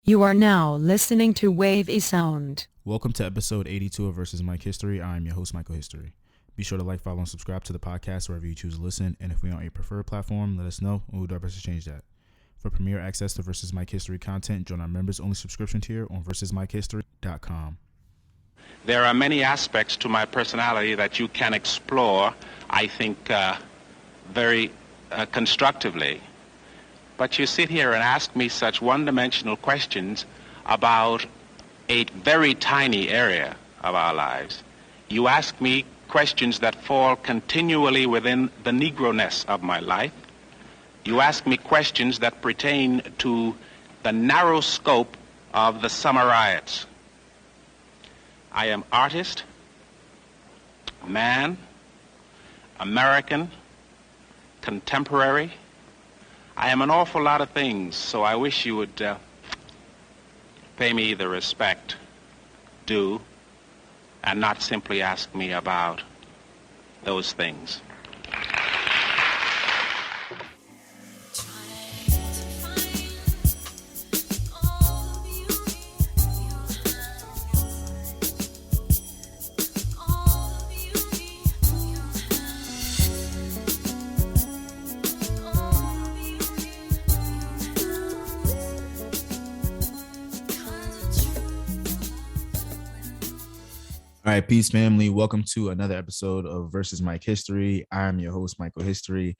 You are now listening to Wave a Sound. Welcome to episode 82 of Versus Mike History. I am your host, Michael History. Be sure to like, follow, and subscribe to the podcast wherever you choose to listen. And if we are on a preferred platform, let us know and we'll do our best to change that. For premier access to Versus Mike History content, join our members-only subscription tier on versusmikehistory.com. There are many aspects to my personality that you can explore, I think, very constructively. But you sit here and ask me such one-dimensional questions about a very tiny area of our lives. You ask me questions that fall continually within the Negro-ness of my life. You ask me questions that pertain to the narrow scope of the summer riots. I am artist, man, American, contemporary. I am an awful lot of things, so I wish you would pay me the respect due and not simply ask me about those things. All right, peace, family. Welcome to another episode of Versus Mike History. I'm your host, Michael History.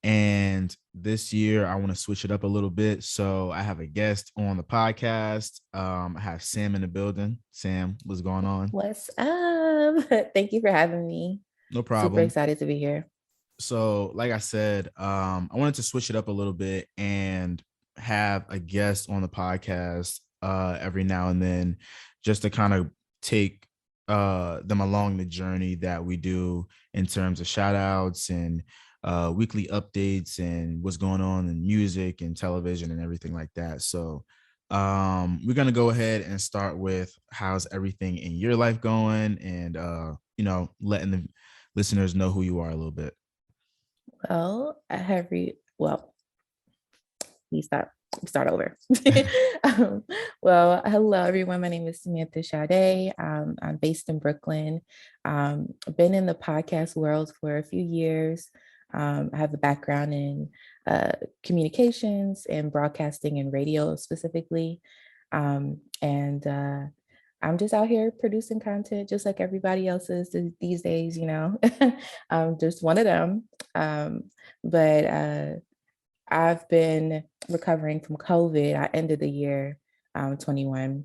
And this year, I want to switch it up a little bit. So I have a guest on the podcast. I have Sam in the building. Sam, what's going on? What's up? Thank you for having me. No problem. Super excited to be here. So like I said, I wanted to switch it up a little bit and have a guest on the podcast every now and then just to kind of take them along the journey that we do in terms of shout outs and weekly updates and what's going on in music and television and everything like that. So we're going to go ahead and start with how's everything in your life going and, letting the listeners know who you are a little bit. Well, we start over. Well, hello, everyone. My name is Samantha Sade. I'm based in Brooklyn. I've been in the podcast world for a few years. I have a background in communications and broadcasting and radio specifically. And I'm just out here producing content just like everybody else is these days, I'm just one of them. But I've been recovering from COVID. I ended the year 21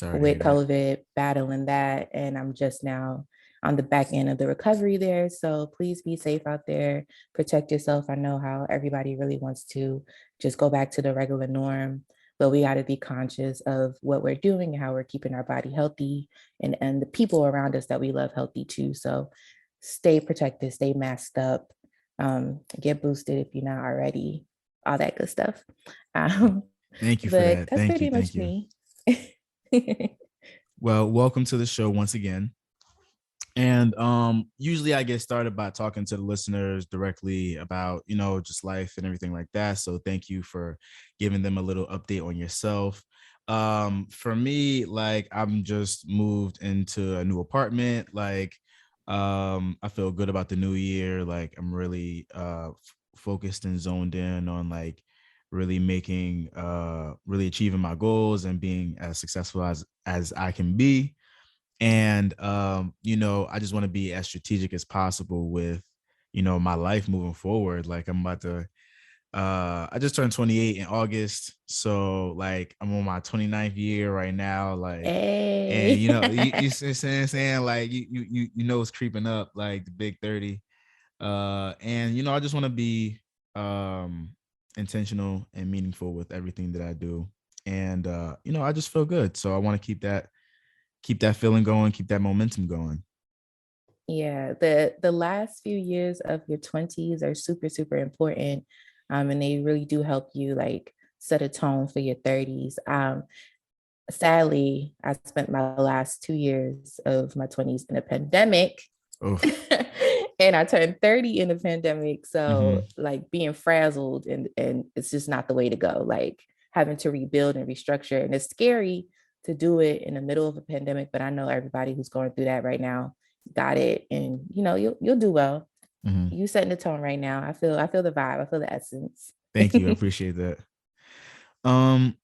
with COVID, battling that. And I'm just now on the back end of the recovery there. So please be safe out there. Protect yourself. I know how everybody really wants to just go back to the regular norm, but we got to be conscious of what we're doing and how we're keeping our body healthy and the people around us that we love healthy too. So stay protected, stay masked up, get boosted if you're not already. All that good stuff. Thank you for that. That's pretty much me. Well, welcome to the show once again. And usually I get started by talking to the listeners directly about, just life and everything like that. So thank you for giving them a little update on yourself. For me, I'm just moved into a new apartment. I feel good about the new year. I'm really focused and zoned in on really making really achieving my goals and being as successful as I can be. And I just want to be as strategic as possible with my life moving forward. I'm about to I just turned 28 in August, so I'm on my 29th year right now, hey. And you saying it's creeping up, the big 30. And I just want to be intentional and meaningful with everything that I do. And I just feel good. So I want to keep that feeling going, keep that momentum going. Yeah, the last few years of your 20s are super, super important. And they really do help you set a tone for your 30s. Sadly, I spent my last 2 years of my 20s in a pandemic. And I turned 30 in the pandemic. So being frazzled and it's just not the way to go. having to rebuild and restructure. And it's scary to do it in the middle of a pandemic, but I know everybody who's going through that right now got it. And you'll do well. Mm-hmm. You setting the tone right now. I feel the vibe. I feel the essence. Thank you. I appreciate that.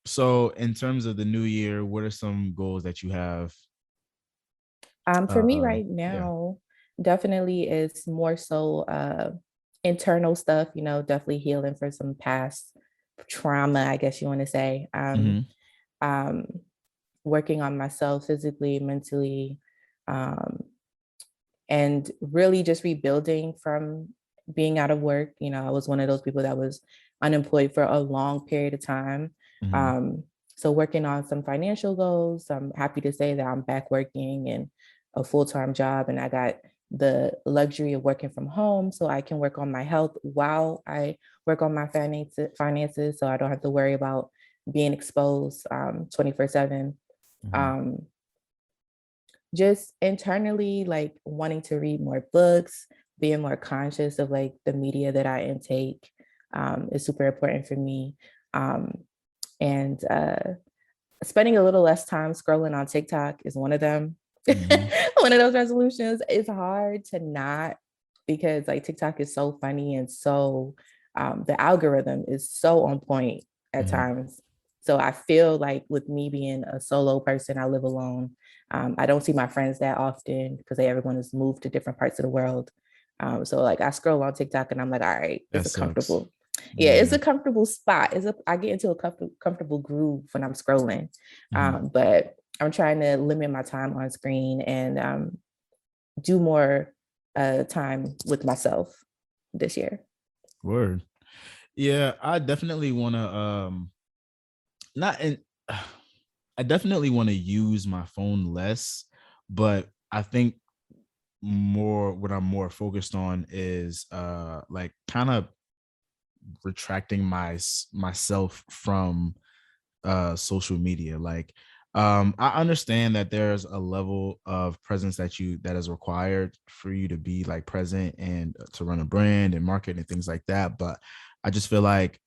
So in terms of the new year, what are some goals that you have? For me right now, definitely it's more so internal stuff, definitely healing for some past trauma, I guess you want to say. Working on myself physically, mentally, and really just rebuilding from being out of work. I was one of those people that was unemployed for a long period of time. So working on some financial goals. I'm happy to say that I'm back working in a full-time job, and I got the luxury of working from home, so I can work on my health while I work on my finances, so I don't have to worry about being exposed 24/7. Just internally, like wanting to read more books, being more conscious of like the media that I intake is super important for me. And spending a little less time scrolling on TikTok is one of them. One of those resolutions. It's hard to not, because like TikTok is so funny and so the algorithm is so on point at times. So I feel like with me being a solo person, I live alone. I don't see my friends that often because everyone has moved to different parts of the world. So like I scroll on TikTok and I'm like, all right, it's a comfortable. Yeah, it's a comfortable spot. I get into a comfortable groove when I'm scrolling. But I'm trying to limit my time on screen and do more time with myself this year. Word. Yeah, I definitely want to I definitely want to use my phone less, but I think what I'm more focused on is like kind of retracting myself from social media. Like I understand that there's a level of presence that is required for you to be like present and to run a brand and market and things like that, but I just feel like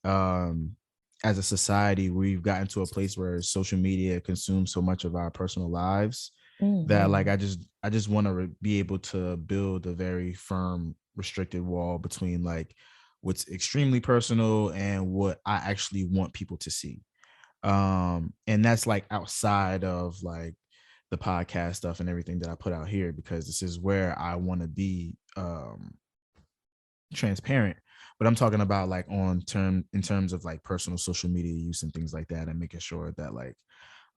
as a society we've gotten to a place where social media consumes so much of our personal lives that like I just want to be able to build a very firm restricted wall between like what's extremely personal and what I actually want people to see. And that's like outside of like the podcast stuff and everything that I put out here, because this is where I want to be transparent. But I'm talking about like in terms of like personal social media use and things like that, and making sure that like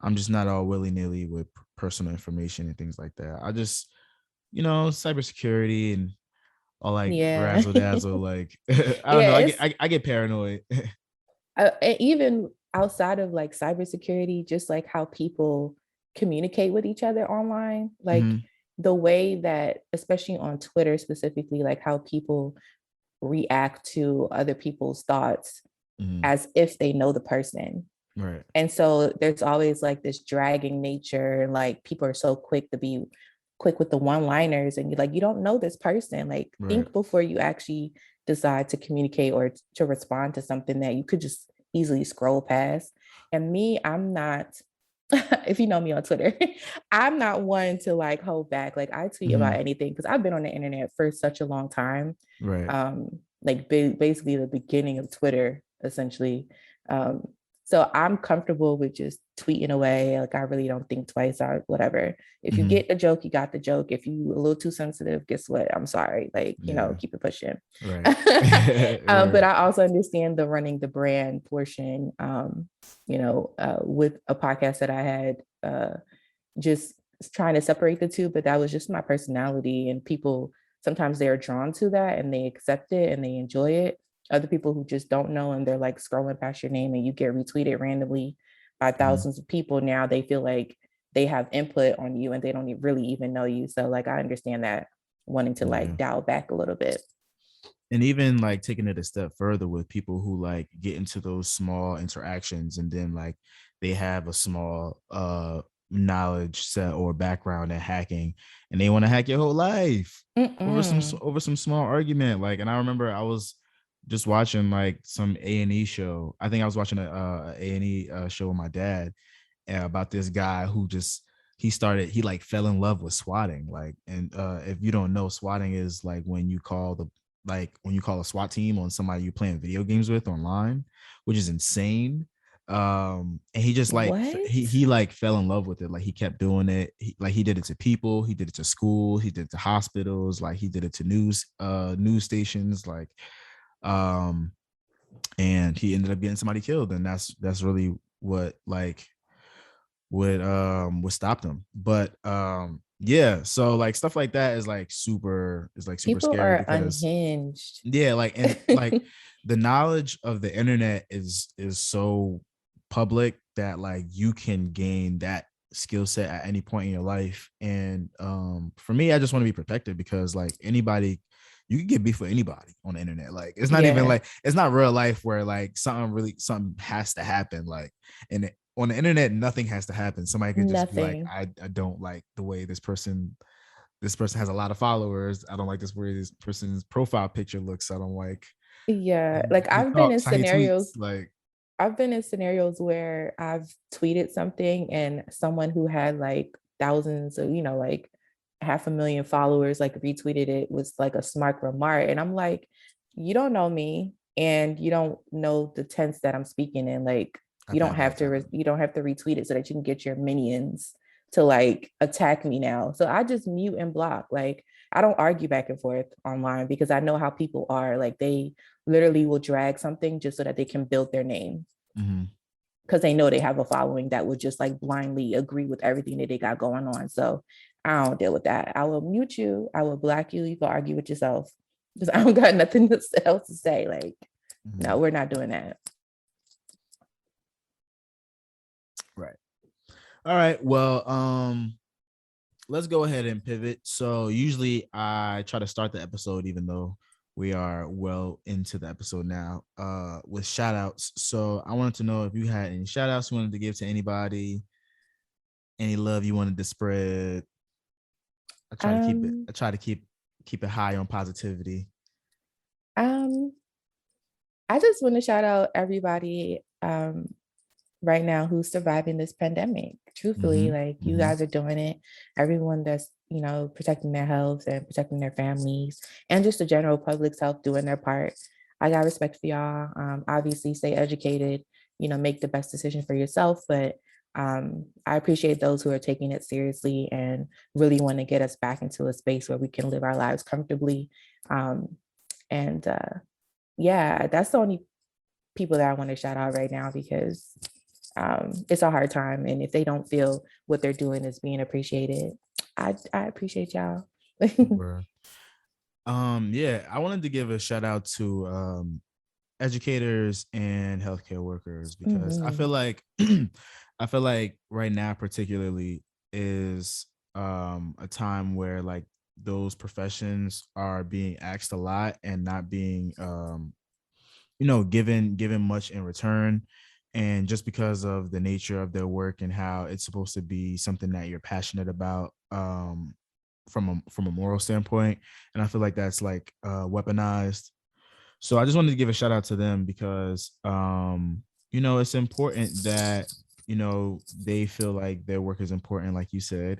I'm just not all willy-nilly with personal information and things like that. I just, cybersecurity and all like razzle dazzle, like I don't know. I get paranoid. Even outside of like cybersecurity, just like how people communicate with each other online, like the way that, especially on Twitter specifically, like how people react to other people's thoughts as if they know the person. Right. And so there's always like this dragging nature, and like people are so quick to be quick with the one-liners, and you're like, you don't know this person. Like think before you actually decide to communicate or to respond to something that you could just easily scroll past. And me, I'm not, if you know me on Twitter, I'm not one to like hold back. Like I tweet about anything because I've been on the internet for such a long time. Right. Like basically the beginning of Twitter, essentially. So I'm comfortable with just tweeting away. Like I really don't think twice or whatever. If you get the joke, you got the joke. If you a little too sensitive, guess what? I'm sorry. Like, keep it pushing. Right. But I also understand the running the brand portion, with a podcast that I had, just trying to separate the two, but that was just my personality, and people, sometimes they're drawn to that and they accept it and they enjoy it. Other people who just don't know, and they're like scrolling past your name and you get retweeted randomly by thousands of people. Now they feel like they have input on you and they don't really even know you. So like, I understand that, wanting to like dial back a little bit. And even like taking it a step further with people who like get into those small interactions and then like they have a small knowledge set or background in hacking, and they want to hack your whole life over some small argument. Like, and I remember I was just watching like some A&E show. I think I was watching a A&E show with my dad about this guy who just he like fell in love with swatting. Like, and if you don't know, swatting is like when you call a SWAT team on somebody you playing video games with online, which is insane. And he just like What? he like fell in love with it. Like he kept doing it. He did it to people, he did it to schools, he did it to hospitals, like he did it to news stations, like and he ended up getting somebody killed, and that's really what what stopped him. But yeah, so like stuff like that is like super People scary are because unhinged. yeah, like, and like the knowledge of the internet is so public that like you can gain that skill set at any point in your life. And for me, I just want to be protected because like anybody, you can get beef with anybody on the internet. Like it's not even like, it's not real life where like something has to happen. Like, and on the internet, nothing has to happen. Somebody can just be like, I don't like the way this person has a lot of followers. I don't like this way this person's profile picture looks. I don't like. Yeah, like I've been in scenarios. Like I've been in scenarios where I've tweeted something and someone who had like thousands of, like 500,000 followers, like retweeted it was like a smart remark. And I'm like, you don't know me and you don't know the tense that I'm speaking in. Like, you don't have to retweet it so that you can get your minions to like attack me now. So I just mute and block. Like, I don't argue back and forth online because I know how people are. Like, they literally will drag something just so that they can build their name. Because they know they have a following that would just like blindly agree with everything that they got going on. So I don't deal with that. I will mute you. I will block you. You can argue with yourself because I don't got nothing else to say. Like, no, we're not doing that. Right. All right. Well, let's go ahead and pivot. So usually I try to start the episode, even though we are well into the episode now, with shout outs. So I wanted to know if you had any shout outs you wanted to give to anybody, any love you wanted to spread. I try to keep it high on positivity. I just want to shout out everybody right now who's surviving this pandemic. Truthfully, like you guys are doing it. Everyone that's, protecting their health and protecting their families and just the general public's health doing their part. I got respect for y'all. Obviously stay educated, make the best decision for yourself. But I appreciate those who are taking it seriously and really want to get us back into a space where we can live our lives comfortably. Yeah, that's the only people that I want to shout out right now because it's a hard time. And if they don't feel what they're doing is being appreciated, I appreciate y'all. Yeah, I wanted to give a shout out to educators and healthcare workers because I feel like right now particularly is a time where like those professions are being asked a lot and not being given much in return. And just because of the nature of their work and how it's supposed to be something that you're passionate about from a moral standpoint, and I feel like that's like weaponized. So I just wanted to give a shout out to them because it's important that they feel like their work is important, like you said,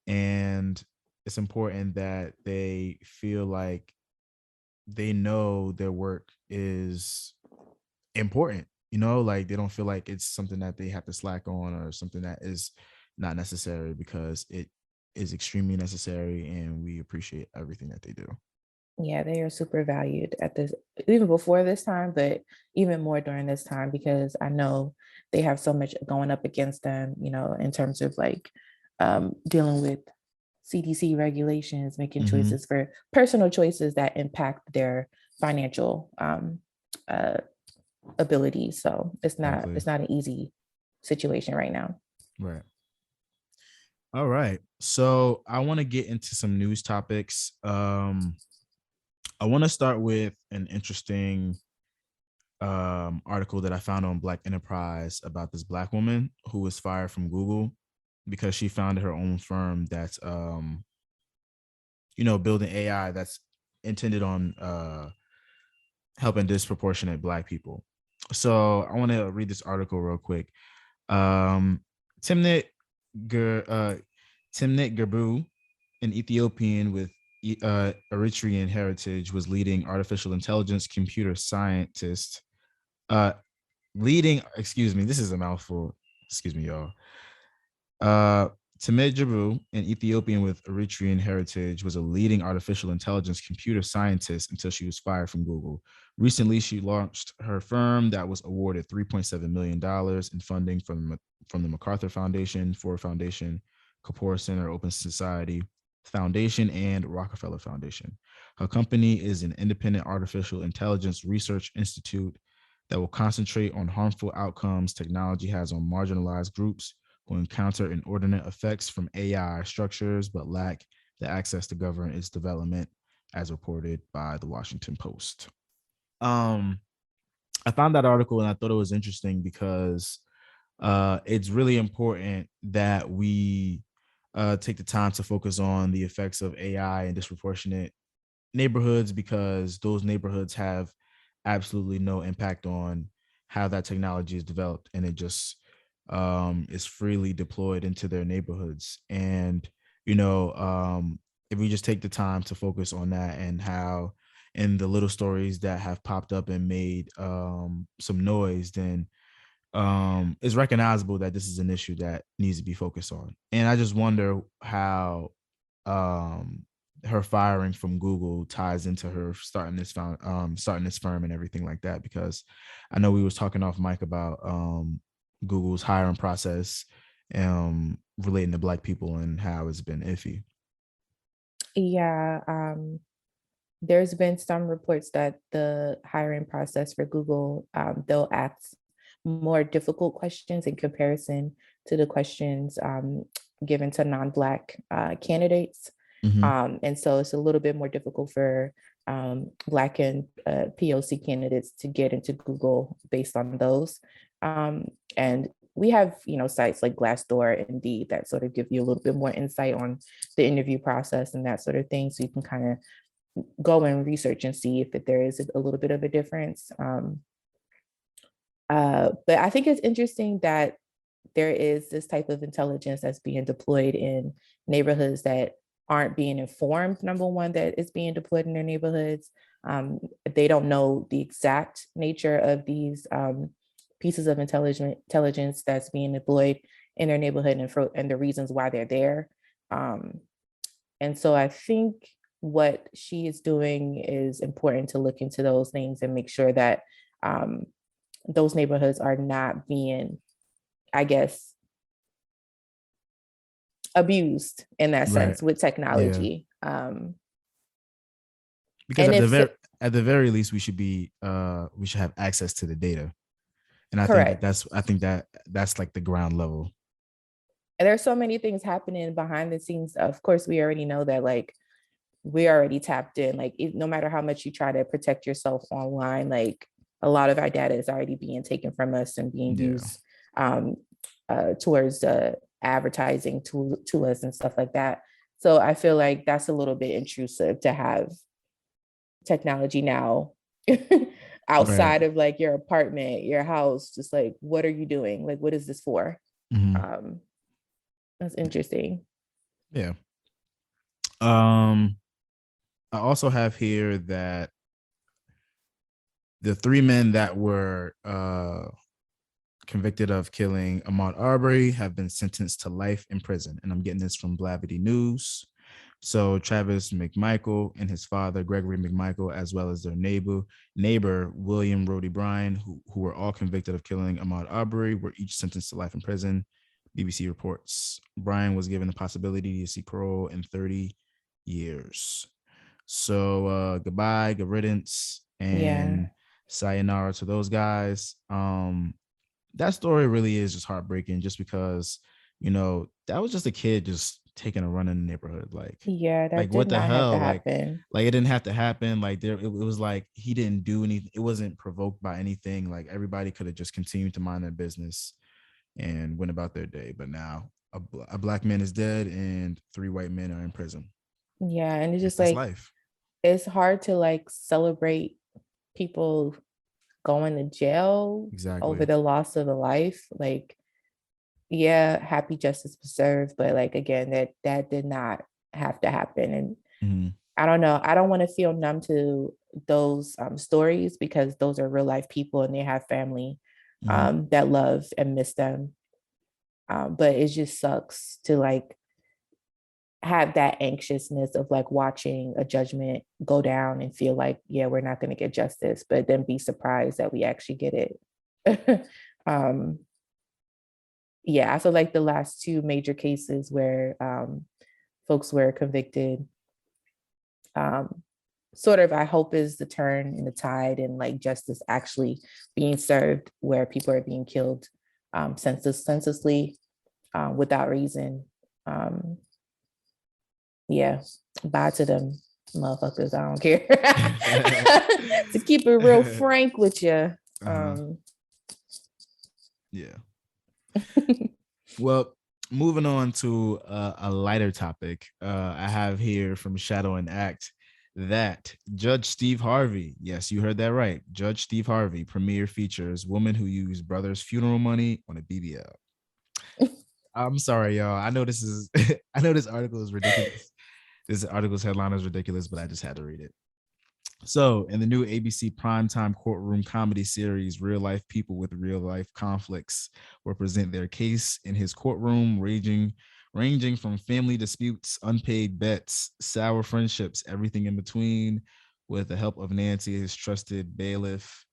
and it's important that they feel like they know their work is important, like they don't feel like it's something that they have to slack on or something that is not necessary, because it is extremely necessary and we appreciate everything that they do. Yeah, they are super valued at this, even before this time, but even more during this time, because I know they have so much going up against them, in terms of like dealing with CDC regulations, making choices for personal choices that impact their financial abilities. So it's not an easy situation right now. Right. All right. So I want to get into some news topics. I want to start with an interesting article that I found on Black Enterprise about this Black woman who was fired from Google because she founded her own firm that's building AI that's intended on helping disproportionate Black people. So I want to read this article real quick. Um, Timnit Timnit Gerbu, an Ethiopian with Eritrean heritage, was leading artificial intelligence computer scientist. This is a mouthful. Excuse me, y'all. Timnit Gerbu, an Ethiopian with Eritrean heritage, was a leading artificial intelligence computer scientist until she was fired from Google. Recently, she launched her firm that was awarded $3.7 million in funding from the MacArthur Foundation, Ford Foundation, Kapoor Center, Open Society Foundation, and Rockefeller Foundation. Her company is an independent artificial intelligence research institute that will concentrate on harmful outcomes technology has on marginalized groups who encounter inordinate effects from AI structures but lack the access to govern its development, as reported by the Washington Post. I found that article and I thought it was interesting because it's really important that we take the time to focus on the effects of AI in disproportionate neighborhoods, because those neighborhoods have absolutely no impact on how that technology is developed, and it just is freely deployed into their neighborhoods. And if we just take the time to focus on that and how and the little stories that have popped up and made some noise, then it's recognizable that this is an issue that needs to be focused on. And I just wonder how her firing from Google ties into her starting this firm and everything like that, because I know we was talking off mic about Google's hiring process relating to Black people and how it's been iffy. Yeah, there's been some reports that the hiring process for Google, they'll ask more difficult questions in comparison to the questions given to non-Black candidates. Mm-hmm. And so it's a little bit more difficult for Black and POC candidates to get into Google based on those. And we have, sites like Glassdoor, Indeed, that sort of give you a little bit more insight on the interview process and that sort of thing. So you can kind of go and research and see if there is a little bit of a difference. But I think it's interesting that there is this type of intelligence that's being deployed in neighborhoods that aren't being informed, number one, that it's being deployed in their neighborhoods. They don't know the exact nature of these pieces of intelligence that's being deployed in their neighborhood and the reasons why they're there. And so I think what she is doing is important to look into those things and make sure that those neighborhoods are not being, I guess, abused in that sense with technology. Yeah. Because at the very least, we should have access to the data. And I think that's like the ground level. And there's so many things happening behind the scenes. Of course, we already know that, like, we already tapped in, like, no matter how much you try to protect yourself online, like, a lot of our data is already being taken from us and being used towards advertising to us and stuff like that. So I feel like that's a little bit intrusive to have technology now outside of like your apartment, your house, just like, what are you doing? Like, what is this for? Mm-hmm. That's interesting. Yeah. I also have here that the 3 men that were convicted of killing Ahmaud Arbery have been sentenced to life in prison. And I'm getting this from Blavity News. So Travis McMichael and his father, Gregory McMichael, as well as their neighbor William Rody Bryan, who were all convicted of killing Ahmaud Arbery, were each sentenced to life in prison. BBC reports Bryan was given the possibility to seek parole in 30 years. So goodbye, good riddance, and sayonara to those guys. That story really is just heartbreaking, just because, that was just a kid just taking a run in the neighborhood. Like, that what the hell? Like it didn't have to happen. Like, it was like he didn't do anything. It wasn't provoked by anything. Like, everybody could have just continued to mind their business and went about their day. But now a Black man is dead and 3 white men are in prison. Yeah, and it's just like life. It's hard to like celebrate people going to jail over the loss of a life. Like, yeah, happy justice was served, but like again, that did not have to happen. And I don't know. I don't want to feel numb to those stories, because those are real life people and they have family that love and miss them. But it just sucks to like have that anxiousness of like watching a judgment go down and feel like, yeah, we're not going to get justice, but then be surprised that we actually get it. Yeah, I feel like the last two major cases where folks were convicted, sort of, I hope, is the turn in the tide and like justice actually being served, where people are being killed senselessly without reason. Yeah, bye to them motherfuckers. I don't care. To keep it real frank with you. Yeah. Well, moving on to a lighter topic, I have here from Shadow and Act that Judge Steve Harvey, yes, you heard that right, Judge Steve Harvey premiere features woman who used brother's funeral money on a BBL. I'm sorry, y'all. I know this is I know this article is ridiculous. This article's headline is ridiculous, but I just had to read it. So, in the new ABC primetime courtroom comedy series, real life people with real life conflicts will present their case in his courtroom, ranging from family disputes, unpaid bets, sour friendships, everything in between. With the help of Nancy, his trusted bailiff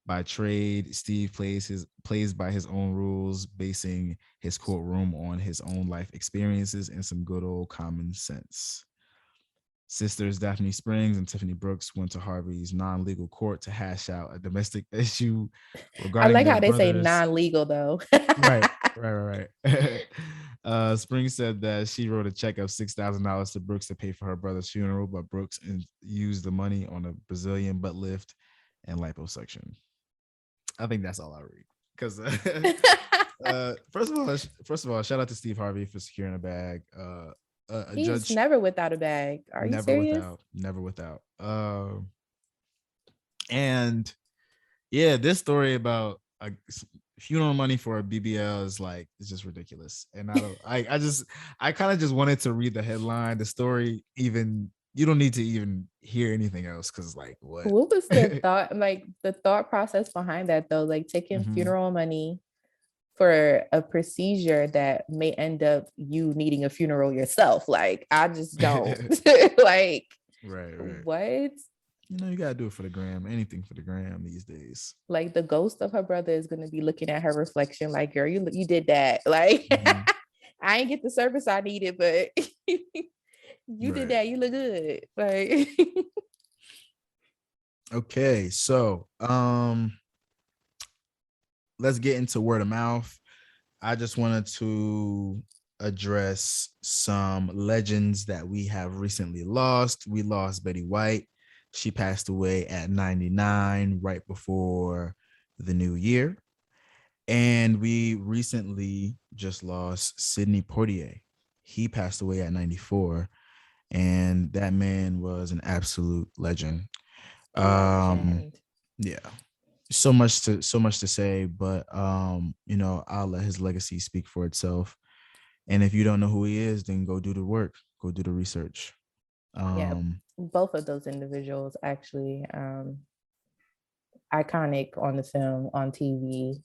by trade, Steve plays by his own rules, basing his courtroom on his own life experiences and some good old common sense. Sisters Daphne Springs and Tiffany Brooks went to Harvey's non-legal court to hash out a domestic issue regarding. I like how they say non-legal though. Right. Springs said that she wrote a check of $6,000 to Brooks to pay for her brother's funeral, but Brooks used the money on a Brazilian butt lift and liposuction. I think that's all I read. Because first of all, shout out to Steve Harvey for securing a bag. He's judge never without a bag. Are you serious? Never without. And yeah, this story about funeral money for a BBL is like, it's just ridiculous. And I kind of just wanted to read the headline, the story. Even you don't need to even hear anything else, because like what was the thought, like the thought process behind that though? Like taking funeral money for a procedure that may end up you needing a funeral yourself. Like, I just don't. Like, right. What? You know, you gotta do it for the gram. Anything for the gram these days. Like, the ghost of her brother is gonna be looking at her reflection like, girl, you did that. Like, I ain't get the service I needed, but you did that. You look good. Like, okay, so let's get into word of mouth. I just wanted to address some legends that we have recently lost. We lost Betty White. She passed away at 99 right before the new year. And we recently just lost Sidney Poitier. He passed away at 94. And that man was an absolute legend. Yeah. So much to say, but you know, I'll let his legacy speak for itself. And if you don't know who he is, then go do the work, go do the research. Yeah, both of those individuals actually iconic on the film, on TV.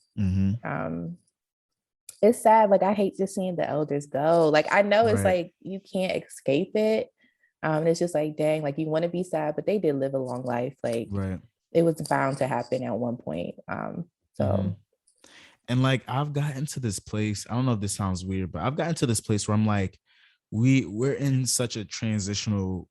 It's sad. Like, I hate just seeing the elders go. Like, I know it's like you can't escape it. It's just like, dang, like you want to be sad, but they did live a long life. Like, it was bound to happen at one point. And like, I've gotten to this place, I don't know if this sounds weird, but I've gotten to this place where I'm like, we're in such a transitional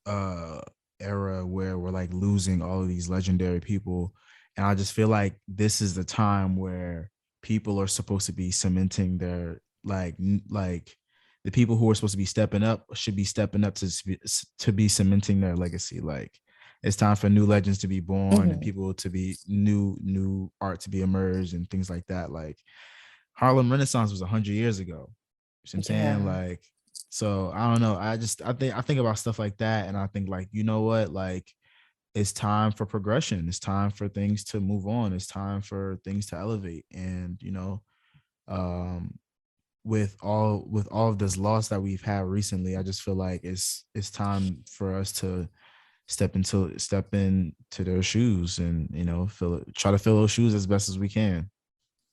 era where we're like losing all of these legendary people. And I just feel like this is the time where people are supposed to be cementing their like the people who are supposed to be stepping up should be stepping up to be cementing their legacy. Like, it's time for new legends to be born and people to be new art to be emerged and things like that. Like, Harlem Renaissance was 100 years ago. You know what I'm saying? Like, so I don't know. I think about stuff like that, and I think like, you know what? Like, it's time for progression. It's time for things to move on. It's time for things to elevate. And, um, with all of this loss that we've had recently, I just feel like it's time for us to step into their shoes and, try to fill those shoes as best as we can.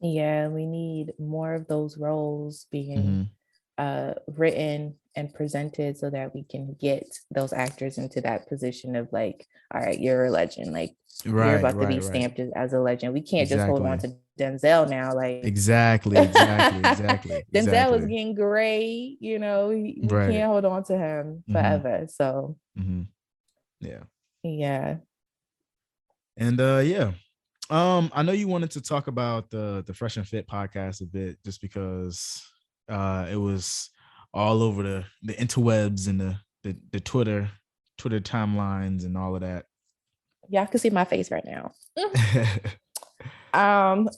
Yeah, we need more of those roles being Mhm. written and presented so that we can get those actors into that position of like, all right, you're a legend. Like you're Right, about to be right, right. stamped as a legend. We can't just hold on Exactly. to Denzel now. Like Exactly, exactly, exactly, Denzel is exactly. getting gray, we Right. can't hold on to him Hmm. forever. So Hmm. Yeah. yeah. And yeah. I know you wanted to talk about the Fresh and Fit podcast a bit just because it was all over the interwebs and the Twitter timelines and all of that. Y'all can see my face right now. Um,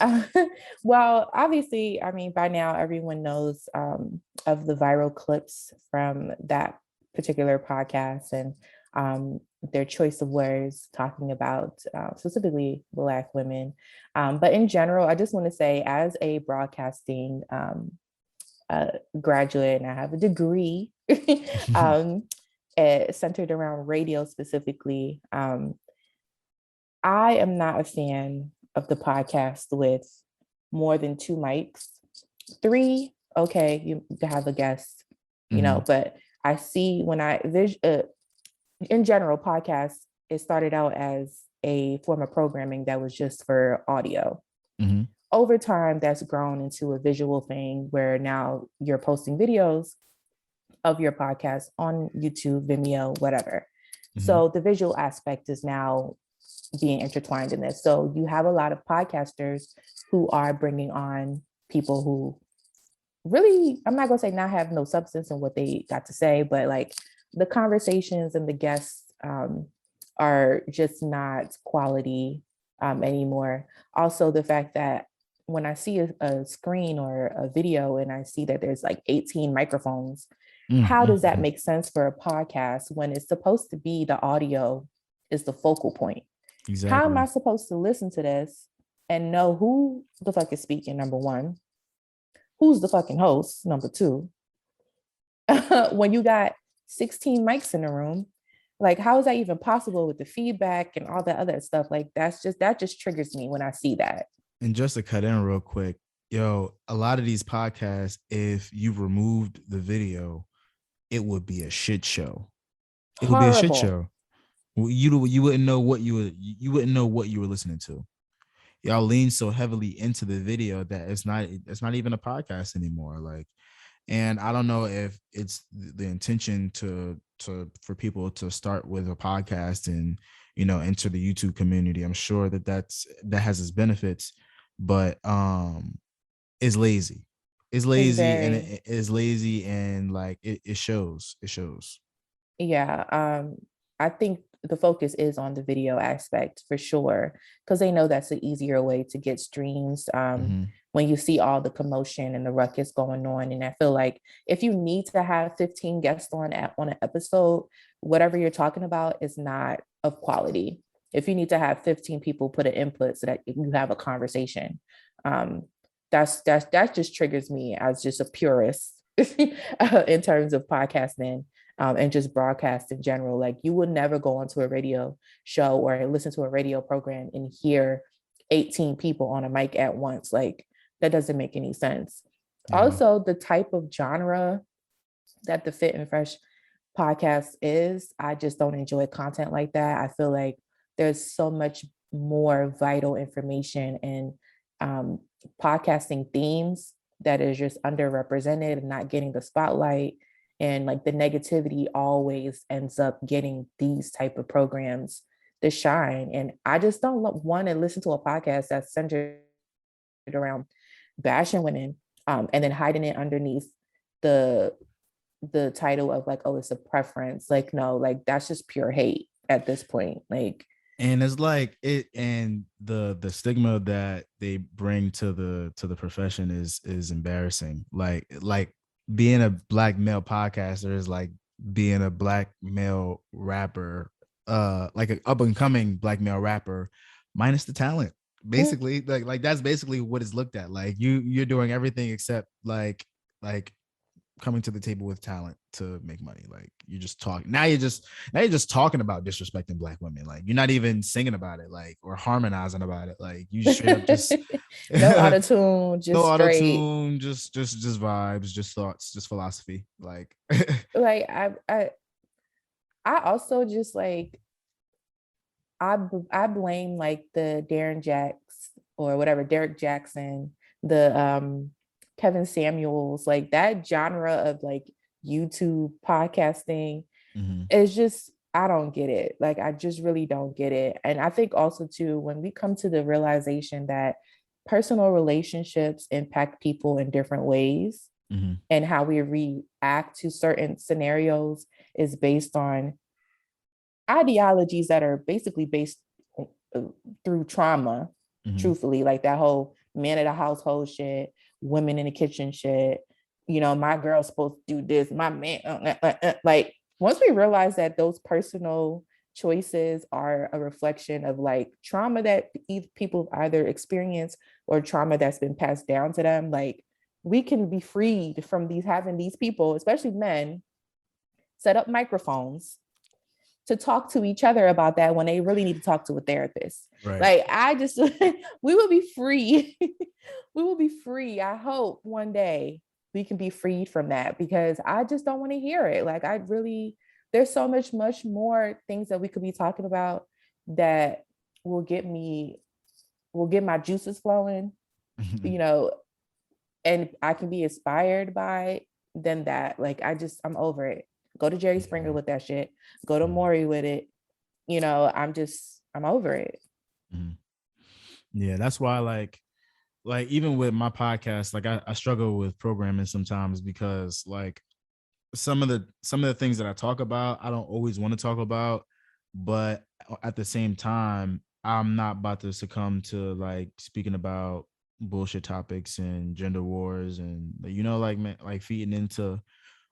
well, obviously, I mean, by now everyone knows of the viral clips from that particular podcast and their choice of words talking about specifically Black women. But in general, I just want to say, as a broadcasting graduate, and I have a degree centered around radio specifically, I am not a fan of the podcast with more than two mics. Three, okay, you have a guest, Mhm. but I see when in general, podcasts, it started out as a form of programming that was just for audio. Mhm. Over time, that's grown into a visual thing where now you're posting videos of your podcast on YouTube, Vimeo, whatever. Mhm. So the visual aspect is now being intertwined in this. So you have a lot of podcasters who are bringing on people who really, I'm not going to say not have no substance in what they got to say, but like the conversations and the guests are just not quality anymore. Also, the fact that when I see a screen or a video and I see that there's like 18 microphones, how does that Mhm. make sense for a podcast when it's supposed to be the audio is the focal point? How am I Exactly. supposed to listen to this and know who the fuck is speaking, number one? Who's the fucking host, number two? When you got 16 mics in the room, like how is that even possible with the feedback and all that other stuff? Like that just triggers me when I see that. And just to cut in real quick, a lot of these podcasts, if you removed the video, it would be a shit show. It would be a shit Horrible. show. You wouldn't know what you wouldn't know what you were listening to. Y'all lean so heavily into the video that it's not even a podcast anymore. Like, and I don't know if it's the intention to for people to start with a podcast and enter the YouTube community. I'm sure that has its benefits, but it's lazy. It's It's lazy and very, it is lazy and like it shows. It shows. yeah. I think the focus is on the video aspect for sure, because they know that's the easier way to get streams. Hmm. When you see all the commotion and the ruckus going on, and I feel like if you need to have 15 guests on an episode, whatever you're talking about is not of quality. If you need to have 15 people put an input so that you have a conversation, um, that just triggers me as just a purist in terms of podcasting and just broadcast in general. Like you would never go onto a radio show or listen to a radio program and hear 18 people on a mic at once. Like that doesn't make any sense. Yeah. Also, the type of genre that the Fit and Fresh podcast is, I just don't enjoy content like that. I feel like there's so much more vital information and podcasting themes that is just underrepresented and not getting the spotlight, and like the negativity always ends up getting these type of programs to shine. And I just don't want to listen to a podcast that's centered around bashing women and then hiding it underneath the title of like, oh, it's a preference. Like no, like that's just pure hate at this point. Like And it's like it, and the stigma that they bring to the profession is embarrassing. Like being a Black male podcaster is like being a Black male rapper like an up and coming black male rapper, minus the talent. Basically, like that's basically what is looked at. Like you're doing everything except like coming to the table with talent to make money. Like you just talk. Now you're just talking about disrespecting black women. Like you're not even singing about it, like, or harmonizing about it. Like you straight up just no auto-tune, just no straight. auto-tune, just vibes, just thoughts, just philosophy. Like like I also just like I blame like the Derek Jackson, the Kevin Samuels, like that genre of like YouTube podcasting is just, I don't get it. Like I just really don't get it. And I think also too, when we come to the realization that personal relationships impact people in different ways, and how we react to certain scenarios is based on ideologies that are basically based through trauma, truthfully, like that whole man of the household shit, women in the kitchen shit, you know, my girl's supposed to do this, my man, like once we realize that those personal choices are a reflection of like trauma that people either experience or trauma that's been passed down to them, like we can be freed from having these people, especially men, set up microphones to talk to each other about that when they really need to talk to a therapist. Right. Like I just, we will be free. We will be free. I hope one day we can be freed from that, because I just don't want to hear it. Like there's so much more things that we could be talking about that will get my juices flowing, you know, and I can be inspired by than that. Like I'm over it. Go to Jerry Springer with that shit. Go to Maury with it. You know, I'm over it. Yeah, that's why like even with my podcast, like I struggle with programming sometimes, because like some of the things that I talk about, I don't always want to talk about, but at the same time, I'm not about to succumb to like speaking about bullshit topics and gender wars and, you know, like feeding into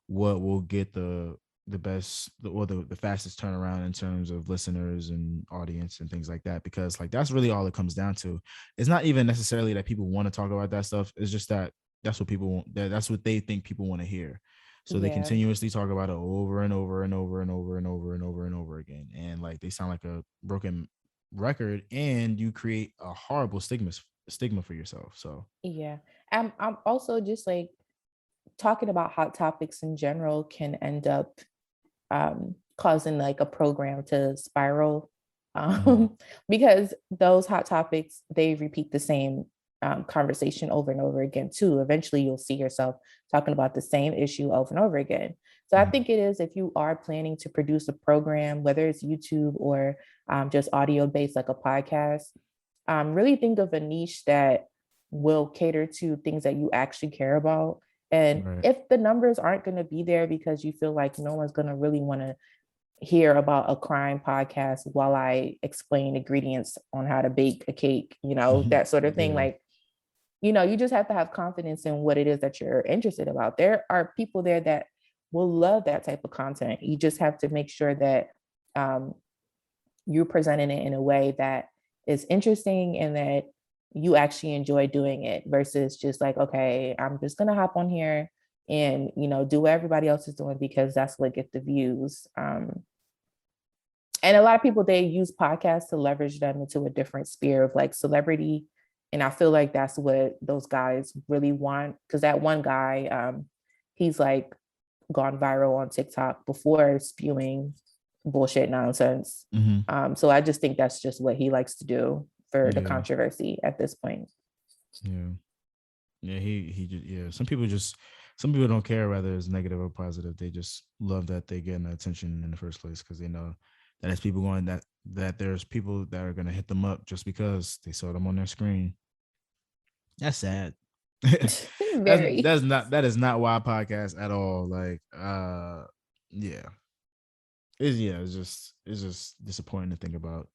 what will get the best or the fastest turnaround in terms of listeners and audience and things like that, because like that's really all it comes down to. It's not even necessarily that people want to talk about that stuff. It's just that that's what people want, that's what they think people want to hear. So they continuously talk about it over and over and over and over and over and over and over again, and like they sound like a broken record, and you create a horrible stigma for yourself. So yeah, I'm also just like talking about hot topics in general can end up causing like a program to spiral, because those hot topics, they repeat the same conversation over and over again too. Eventually you'll see yourself talking about the same issue over and over again. So I think it is, if you are planning to produce a program, whether it's YouTube or just audio based like a podcast, really think of a niche that will cater to things that you actually care about. And if the numbers aren't going to be there because you feel like no one's going to really want to hear about a crime podcast while I explain ingredients on how to bake a cake, you know, that sort of thing. Like, you know, you just have to have confidence in what it is that you're interested about. There are people there that will love that type of content. You just have to make sure that you're presenting it in a way that is interesting and that you actually enjoy doing it, versus just like, okay, I'm just going to hop on here and, you know, do what everybody else is doing because that's what gets the views. And a lot of people, they use podcasts to leverage them into a different sphere of like celebrity. And I feel like that's what those guys really want. Cause that one guy, he's like gone viral on TikTok before spewing bullshit nonsense. So I just think that's just what he likes to do for the controversy at this point. Some people don't care whether it's negative or positive. They just love that they get attention in the first place, because they know that there's people that there's people that are going to hit them up just because they saw them on their screen. That's sad. That is not why podcast at all. Like it's just disappointing to think about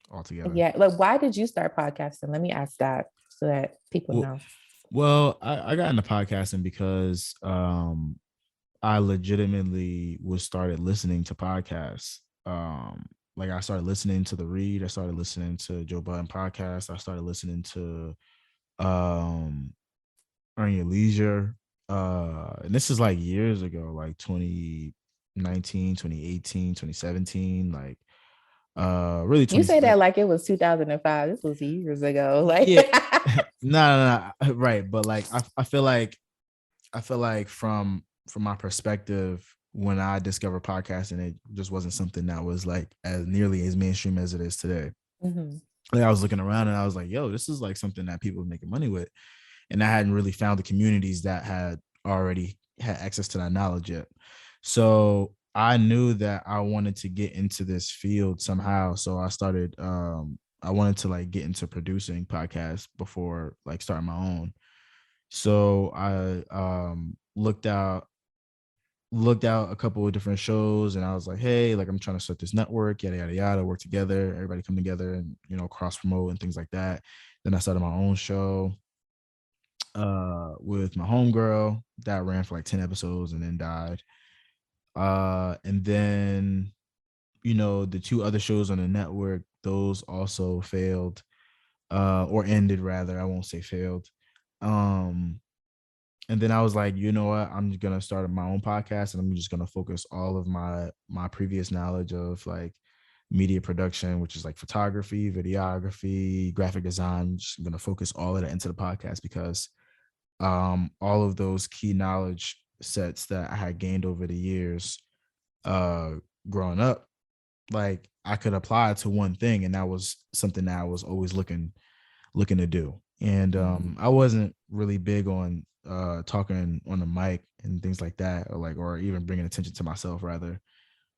altogether. Yeah, like why did you start podcasting? Let me ask that so that people know. Well, I got into podcasting because I legitimately started listening to podcasts like I started listening to The Read. I started listening to Joe Budden podcast. I started listening to Earn Your Leisure. And this is like years ago, like 2019, 2018, 2017. Like really You 20 say that like like it was 2005. This was years ago. Like yeah. No, right. But like I feel like from my perspective, when I discovered podcasting, it just wasn't something that was like as nearly as mainstream as it is today. Mhm. Like I was looking around and I was like, yo, this is like something that people are making money with. And I hadn't really found the communities that had already had access to that knowledge yet. So I knew that I wanted to get into this field somehow. So I started I wanted to like get into producing podcasts before like starting my own. So I looked out a couple of different shows and I was like, hey, like I'm trying to start this network, yada yada yada, work together, everybody come together and cross promote and things like that. Then I started my own show with my homegirl that ran for like 10 episodes and then died. And then the two other shows on the network, those also failed, or ended rather. I won't say failed. Um and then I was like, you know what? I'm just gonna start my own podcast, and I'm just gonna focus all of my previous knowledge of like media production, which is like photography, videography, graphic design. I'm just gonna focus all of that into the podcast because all of those key knowledge sets that I had gained over the years uh growing up, like I could apply to one thing, and that was something that I was always looking to do. And I wasn't really big on talking on the mic and things like that, or even bringing attention to myself rather.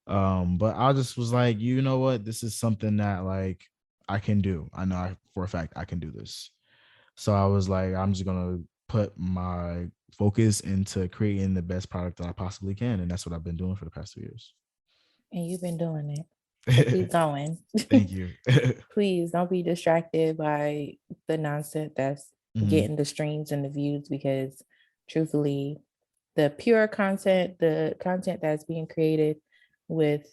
But I just was like, you know what, this is something that like I can do. I know for a fact I can do this. So I was like, I'm just gonna put my focus into creating the best product that I possibly can, and that's what I've been doing for the past 2 years. And you've been doing it. So keep going. Thank you. Please don't be distracted by the nonsense that's getting the streams and the views, because truthfully, the pure content, the content that's being created with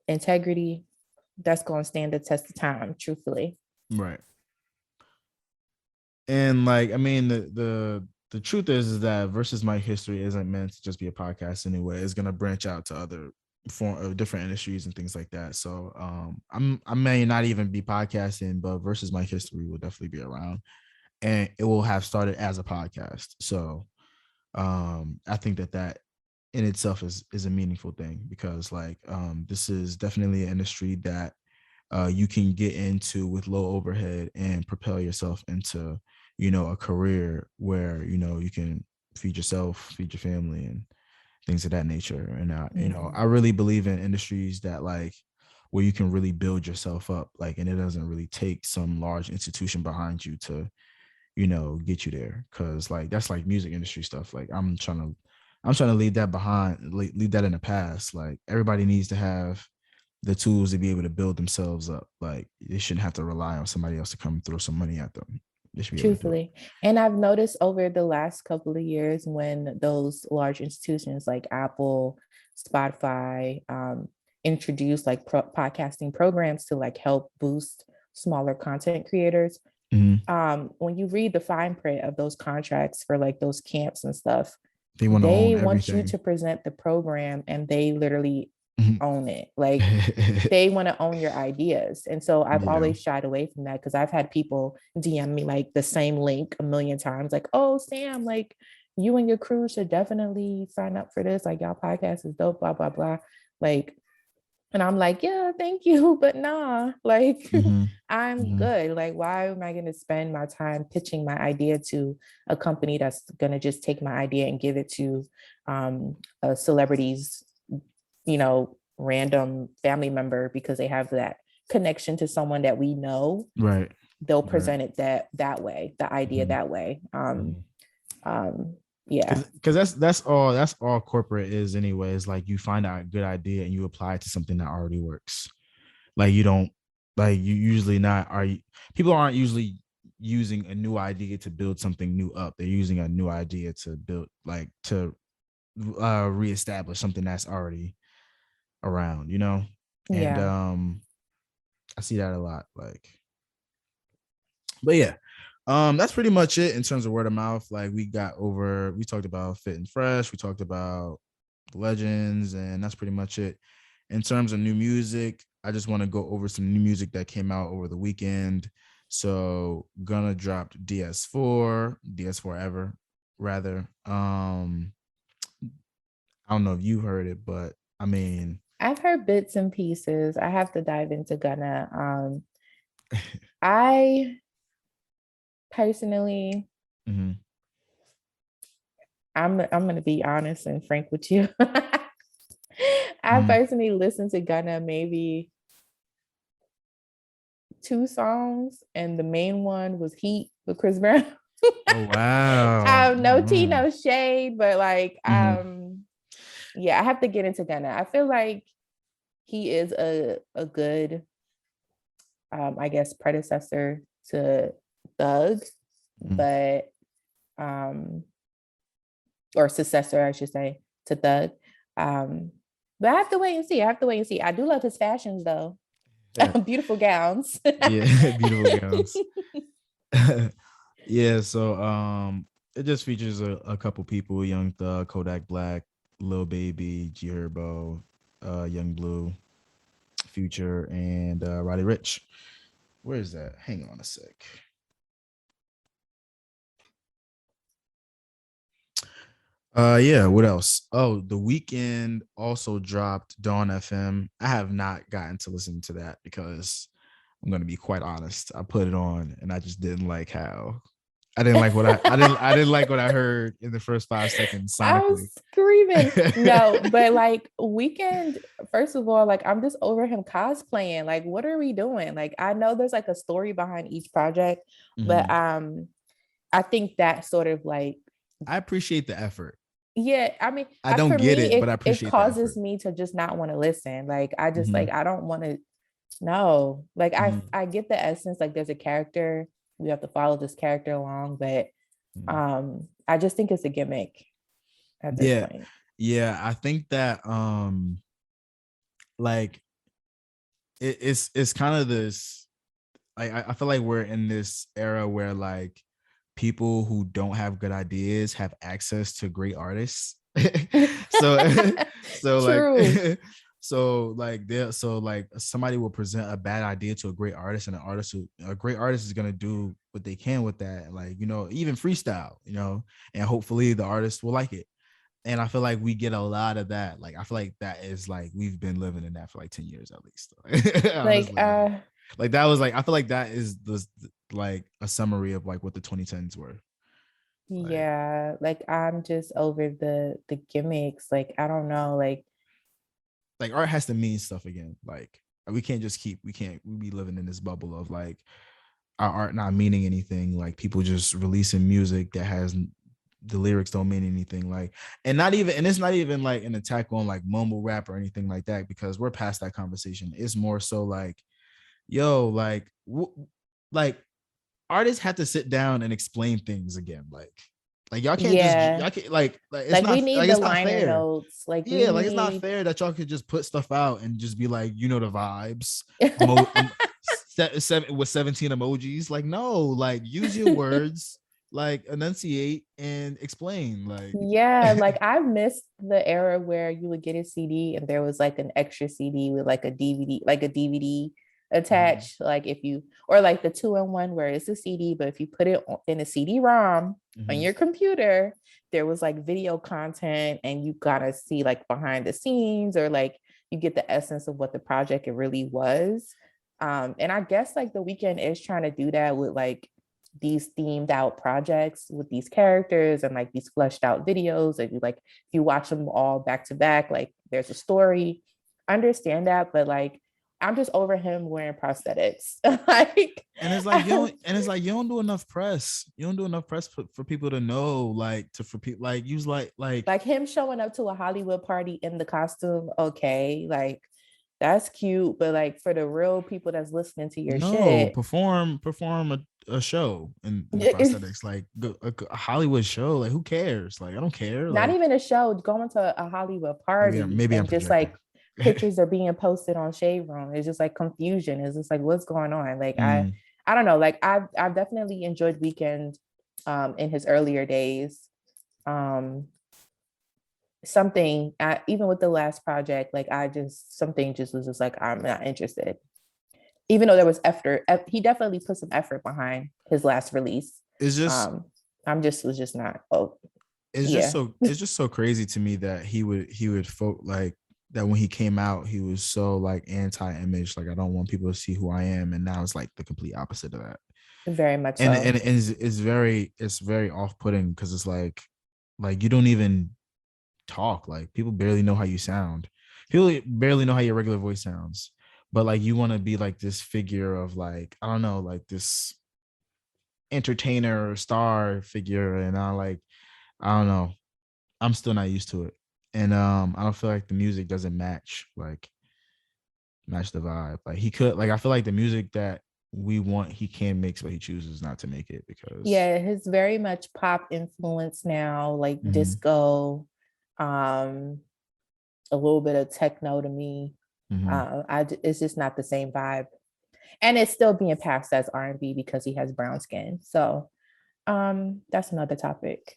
integrity, that's going to stand the test of time, truthfully. Right. And like, I mean, the truth is that Versus My History isn't meant to just be a podcast anyway. It's gonna branch out to other form of different industries and things like that. So I may not even be podcasting, but Versus My History will definitely be around, and it will have started as a podcast. So I think that in itself is a meaningful thing, because like this is definitely an industry that you can get into with low overhead and propel yourself into a career where you can feed yourself, feed your family, and things of that nature. And I really believe in industries that like where you can really build yourself up, like, and it doesn't really take some large institution behind you to get you there. Because like that's like music industry stuff. Like I'm trying to leave that behind, leave that in the past. Like everybody needs to have the tools to be able to build themselves up. Like they shouldn't have to rely on somebody else to come throw some money at them. They should be able to do it. And I've noticed over the last couple of years, when those large institutions like Apple, Spotify introduce like podcasting programs to like help boost smaller content creators. When you read the fine print of those contracts for like those camps and stuff, they want you to present the program, and they literally own it. Like they want to own your ideas. And so I've always shied away from that, because I've had people DM me like the same link a million times, like, oh, Sam, like you and your crew should definitely sign up for this. Like y'all podcast is dope, blah, blah, blah. Like, and I'm like, yeah, thank you, but nah, like I'm good. Like, why am I going to spend my time pitching my idea to a company that's going to just take my idea and give it to a celebrity's, random family member because they have that connection to someone that we know? Right. They'll present it that way, the idea that way. Yeah, because that's all corporate is anyways. Like you find out a good idea and you apply it to something that already works. Like you don't, like you usually not are people aren't usually using a new idea to build something new up. They're using a new idea to build, like to reestablish something that's already around, And I see that a lot. Like, but yeah, that's pretty much it in terms of word of mouth. Like we talked about Fit and Fresh, we talked about the legends, and that's pretty much it. In terms of new music, I just want to go over some new music that came out over the weekend. So Gunna dropped DS4 ever, rather. I don't know if you heard it, but I mean, I've heard bits and pieces. I have to dive into Gunna. I personally, mm-hmm. I'm gonna be honest and frank with you. I personally listened to Gunna maybe 2 songs, and the main one was Heat with Chris Brown. Oh wow. No tea, no shade, but like yeah, I have to get into Gunna. I feel like he is a good I guess predecessor to Thug, but or successor, I should say, to Thug. But I have to wait and see. I do love his fashions though. Yeah. Beautiful gowns. Yeah, beautiful gowns. Yeah, so it just features a couple people: Young Thug, Kodak Black, Lil Baby, G Herbo, Young Blue, Future, and Roddy Ricch. Where is that? Hang on a sec. Yeah, what else? Oh, The Weeknd also dropped Dawn FM. I have not gotten to listen to that because I'm gonna be quite honest. I put it on and I just didn't like how I didn't like what I didn't like what I heard in the first 5 seconds sonically. I was screaming. No, but like Weeknd, first of all, like I'm just over him cosplaying. Like, what are we doing? Like, I know there's like a story behind each project, but I think that sort of like I appreciate the effort. Yeah, I mean, I don't get it, but I appreciate it causes me to just not want to listen. Like, I just like I don't want to. No, like I get the essence. Like, there's a character, we have to follow this character along, but I just think it's a gimmick at this point. Yeah, I think that like it's kind of this. Like I feel like we're in this era where like people who don't have good ideas have access to great artists. so like so like somebody will present a bad idea to a great artist, and a great artist is gonna do what they can with that, like, you know, even freestyle, you know, and hopefully the artist will like it. And I feel like we get a lot of that. Like I feel like that is like we've been living in that for like 10 years at least. Like that was like I feel like that is the like a summary of like what the 2010s were. Yeah, like I'm just over the gimmicks. Like I don't know, like art has to mean stuff again. Like we can't be living in this bubble of like our art not meaning anything. Like people just releasing music that has the lyrics don't mean anything. Like and it's not even like an attack on like mumble rap or anything like that, because we're past that conversation. It's more so like, yo, like like artists have to sit down and explain things again. Like y'all can't y'all can't like it's like not, we need like, the it's not liner fair. notes. Like it's not fair that y'all could just put stuff out and just be like, you know, the vibes with 17 emojis. Like no, like use your words, like enunciate and explain. Like yeah, like I missed the era where you would get a CD and there was like an extra CD with like a DVD attached, like if you, or like the 2-in-1 where it's a CD, but if you put it in a CD-ROM on your computer, there was like video content and you gotta see like behind the scenes, or like you get the essence of what the project it really was. And I guess like The Weeknd is trying to do that with like these themed out projects with these characters and like these fleshed out videos, and if you watch them all back to back, like there's a story. I understand that, but like I'm just over him wearing prosthetics. Like, and it's like you don't do enough press. You don't do enough press for people to know, like for people like use like him showing up to a Hollywood party in the costume. Okay, like that's cute, but like for the real people that's listening to your shit, perform a show in the prosthetics, like a Hollywood show. Like who cares? Like I don't care. Not even a show, going to a Hollywood party, maybe and just like pictures are being posted on Shade Room. It's just like confusion. It's just like, what's going on? Like I don't know. Like I've definitely enjoyed Weeknd in his earlier days. Something even with the last project, like something just was just like, I'm not interested. Even though there was effort, he definitely put some effort behind his last release. It's just was just not. Oh, it's just so crazy to me that he would folk like that when he came out, he was so like anti-image, like I don't want people to see who I am, and now it's like the complete opposite of that. Very much and so. and it's very off-putting because it's like you don't even talk, like people barely know how you sound, people barely know how your regular voice sounds, but like you want to be like this figure of like, I don't know, like this entertainer or star figure, and I don't know, I'm still not used to it, and I don't feel like the music doesn't match the vibe. Like he could, like I feel like the music that we want he can mix, but he chooses not to make it because his very much pop influence now, like disco, a little bit of techno to me. It's just not the same vibe, and it's still being passed as R&B because he has brown skin. So that's another topic.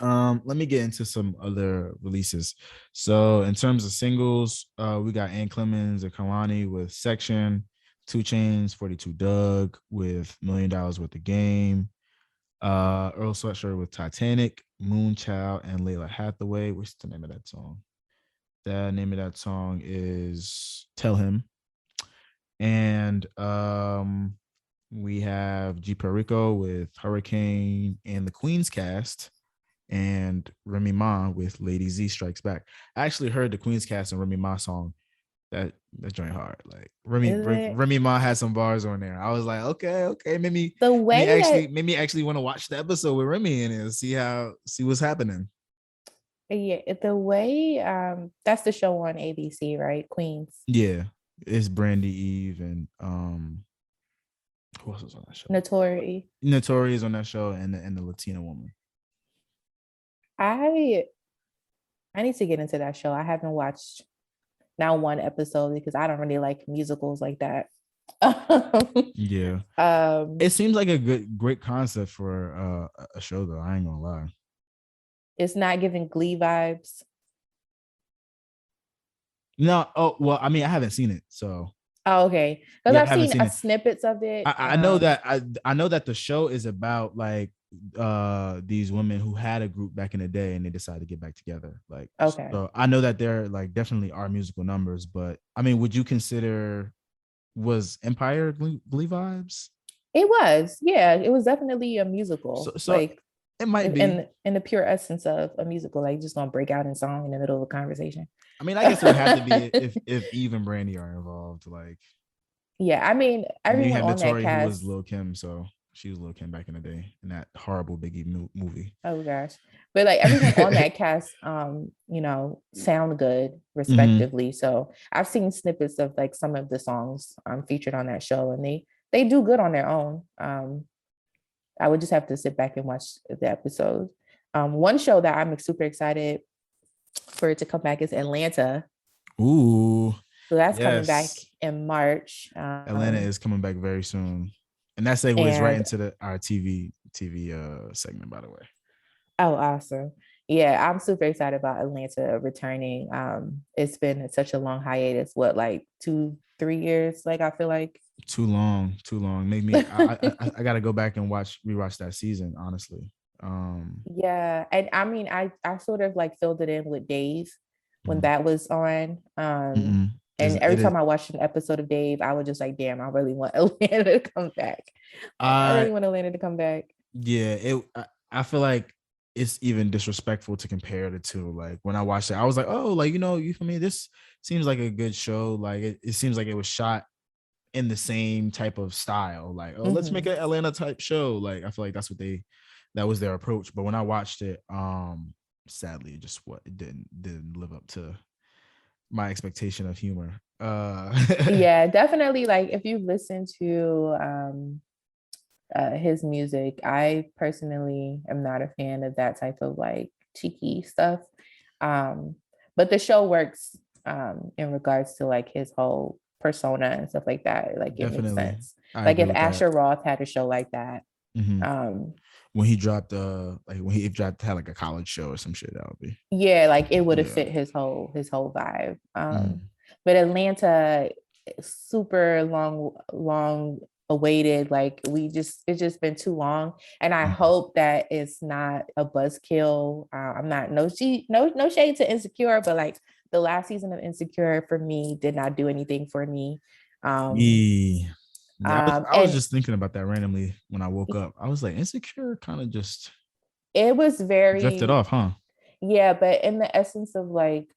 Let me get into some other releases. So in terms of singles, we got Ann Clemens and Kalani with Section, 2 Chainz, 42 Doug with $1 Million Worth of Game, Earl Sweatshirt with Titanic, Moonchild, and Layla Hathaway. What's the name of that song? The name of that song is Tell Him. And we have G Perico with Hurricane and the Queen's Cast, and Remy Ma with Lady Z Strikes Back. I actually heard the Queen's Cast and Remy Ma song. That joint hard. Like Remy Ma had some bars on there. I was like, okay, maybe actually want to watch the episode with Remy in it and see what's happening. Yeah, the way that's the show on ABC, right? Queens. Yeah, it's Brandy Eve and who else was on that show? Notori is on that show, and the Latina woman. I need to get into that show. I haven't watched not one episode because I don't really like musicals like that. Yeah. It seems like a great concept for a show though. I ain't gonna lie. It's not giving Glee vibes. No. Oh, well, I mean, I haven't seen it, so. Oh, okay. Because I've seen snippets of it. I know that I know that the show is about like these women who had a group back in the day and they decided to get back together. Like, okay. So I know that there like definitely are musical numbers, but I mean, would you consider was Empire Glee vibes? It was, yeah. It was definitely a musical. So like it might be in the pure essence of a musical, like just gonna break out in song in the middle of a conversation. I mean, I guess it would have to be if Eve and Brandy are involved. Like, yeah, I mean, everyone on that cast who was Lil' Kim, so she was Lil' Kim back in the day in that horrible Biggie movie. Oh gosh, but like everyone on that cast, you know, sound good respectively. So I've seen snippets of like some of the songs featured on that show, and they do good on their own. I would just have to sit back and watch the episode. One show that I'm super excited for it to come back is Atlanta. Ooh. So that's coming back in March. Atlanta is coming back very soon. And that segues right into our TV segment, by the way. Oh, awesome. Yeah, I'm super excited about Atlanta returning. It's been such a long hiatus. What, like 2-3 years? Like, I feel like too long. Make me I gotta go back and rewatch that season, honestly. Yeah, and I mean, I sort of like filled it in with Dave when that was on. And every time I watched an episode of Dave, I was just like, damn, I really want Atlanta to come back. I really want Atlanta to come back. Yeah, I feel like it's even disrespectful to compare the two. Like when I watched it, I was like, oh, like, you know, you for me, this seems like a good show. Like it seems like it was shot in the same type of style. Like, oh, let's make an Atlanta type show. Like I feel like that was their approach. But when I watched it, sadly, it didn't live up to my expectation of humor. Yeah, definitely. Like if you listen to his music, I personally am not a fan of that type of like cheeky stuff. but the show works in regards to like his whole persona and stuff like that. Like it makes sense. Like if Asher Roth had a show like that, when he dropped had like a college show or some shit, that would be like it would have fit his whole vibe. But Atlanta, super long awaited. Like it's just been too long, and I hope that it's not a buzzkill. I'm not no shade to Insecure, but like the last season of Insecure for me did not do anything for me. I was just thinking about that randomly when I woke up. I was like, Insecure kind of just it was very drifted off, huh? Yeah, but in the essence of like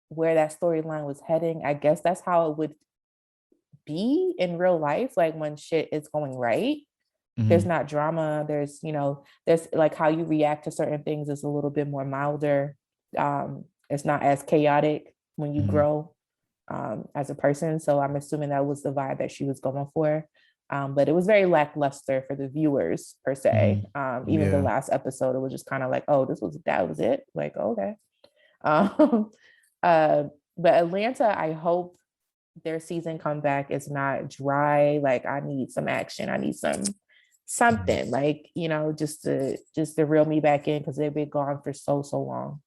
where that storyline was heading, I guess that's how it would be in real life. Like when shit is going right, there's not drama. There's there's like how you react to certain things is a little bit more milder. It's not as chaotic when you grow as a person. So I'm assuming that was the vibe that she was going for. But it was very lackluster for the viewers per se. Even the last episode, it was just kind of like, oh, that was it. Like, okay. But Atlanta, I hope their season comeback is not dry. Like I need some action. I need something like, just to reel me back in, because they've been gone for so long.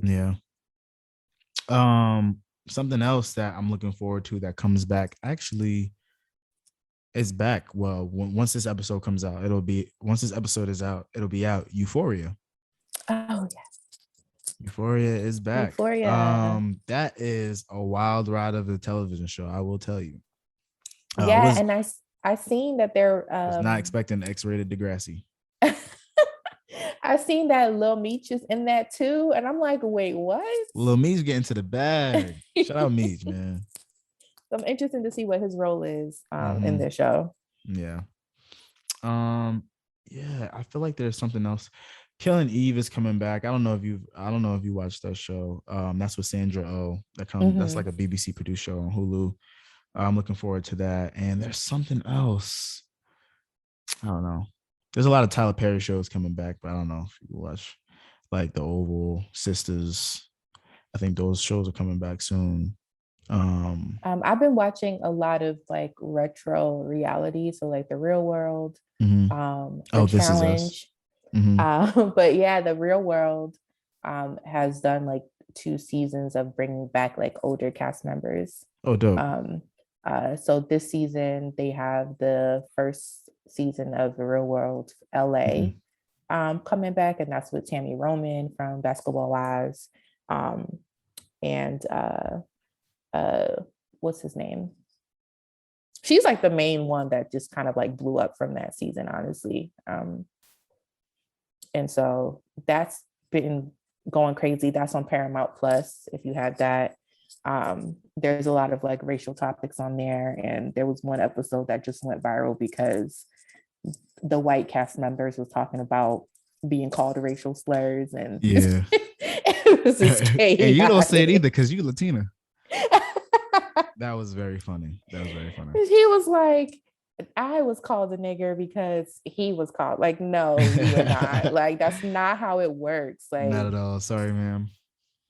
Yeah. Something else that I'm looking forward to that comes back actually is back. Well, once this episode comes out, it'll be out. Euphoria. Oh yes. Euphoria is back. Euphoria. That is a wild ride of a television show, I will tell you. And I seen that they're was not expecting X-rated Degrassi. I seen that Lil Meech is in that too, and I'm like, wait, what? Lil Meech getting to the bag. Shout out Meech, man. So I'm interested to see what his role is in this show. Yeah. Yeah, I feel like there's something else. Killing Eve is coming back. I don't know if you watched that show. That's with Sandra Oh. That's like a BBC produced show on Hulu. I'm looking forward to that. And there's something else. I don't know. There's a lot of Tyler Perry shows coming back, but I don't know if you watch like The Oval, Sisters. I think those shows are coming back soon. I've been watching a lot of like retro reality, so like The Real World, The Challenge. But yeah, The Real World has done like 2 seasons of bringing back like older cast members. Oh, dope. So this season they have the first season of The Real World LA coming back, and that's with Tammy Roman from Basketball Wives, and what's his name? She's like the main one that just kind of like blew up from that season, honestly. And so that's been going crazy. That's on Paramount Plus if you have that. There's a lot of like racial topics on there, and there was one episode that just went viral because the white cast members was talking about being called racial slurs, and it was just and you don't say it either because you Latina. That was very funny. He was like, I was called a nigger because he was called. Like, no, you are not. Like, that's not how it works. Like, not at all. Sorry, ma'am.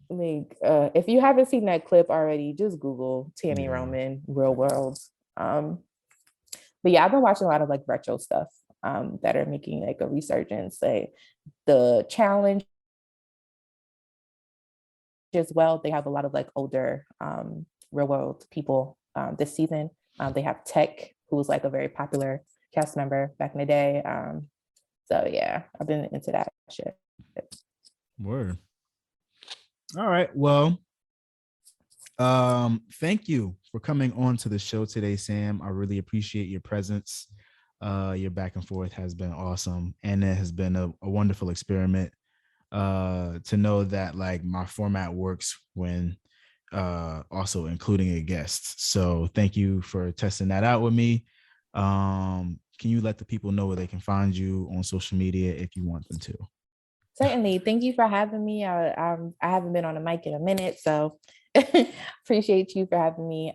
Like, if you haven't seen that clip already, just Google Tammy Roman Real World. But yeah, I've been watching a lot of like retro stuff that are making like a resurgence. Like The Challenge as well. They have a lot of like older Real World people this season. They have Tech, who was like a very popular cast member back in the day. So yeah, I've been into that shit. Word. All right. Well, thank you for coming on to the show today, Sam. I really appreciate your presence. Your back and forth has been awesome, and it has been a wonderful experiment to know that like my format works when also including a guest. So thank you for testing that out with me. Can you let the people know where they can find you on social media if you want them to? Certainly. Thank you for having me. I haven't been on a mic in a minute, so appreciate you for having me.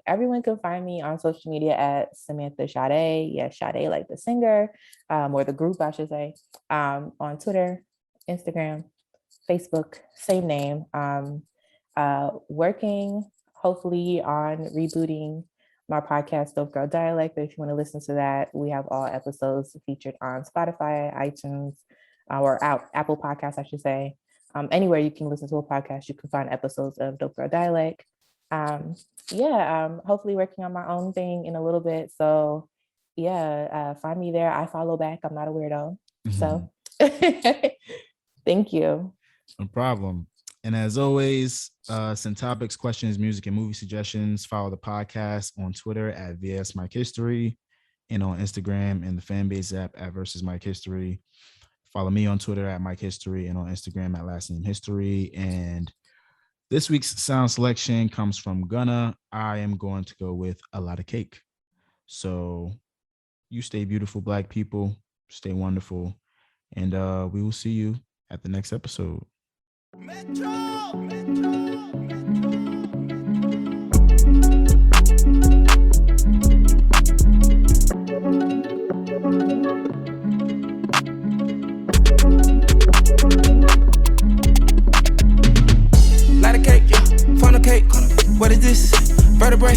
Everyone can find me on social media at Samantha Sade. Yeah, Sade like the singer, or the group, I should say, on Twitter, Instagram, Facebook, same name. Working hopefully on rebooting my podcast, Dope Girl Dialect. But if you want to listen to that, we have all episodes featured on Spotify, iTunes, or Apple Podcasts, I should say. Anywhere you can listen to a podcast, you can find episodes of Dope Girl Dialect. Hopefully working on my own thing in a little bit. So find me there. I follow back. I'm not a weirdo. So thank you. No problem. And as always, send topics, questions, music, and movie suggestions. Follow the podcast on Twitter at VS Mike History and on Instagram and the Fanbase app at Versus Mike History. Follow me on Twitter at Mike History and on Instagram at Last Name History. And this week's sound selection comes from Gunna. I am going to go with Alotta Cake. So you stay beautiful, Black people. Stay wonderful. And we will see you at the next episode. Light cake, funnel cake. What is this? Vertebrae,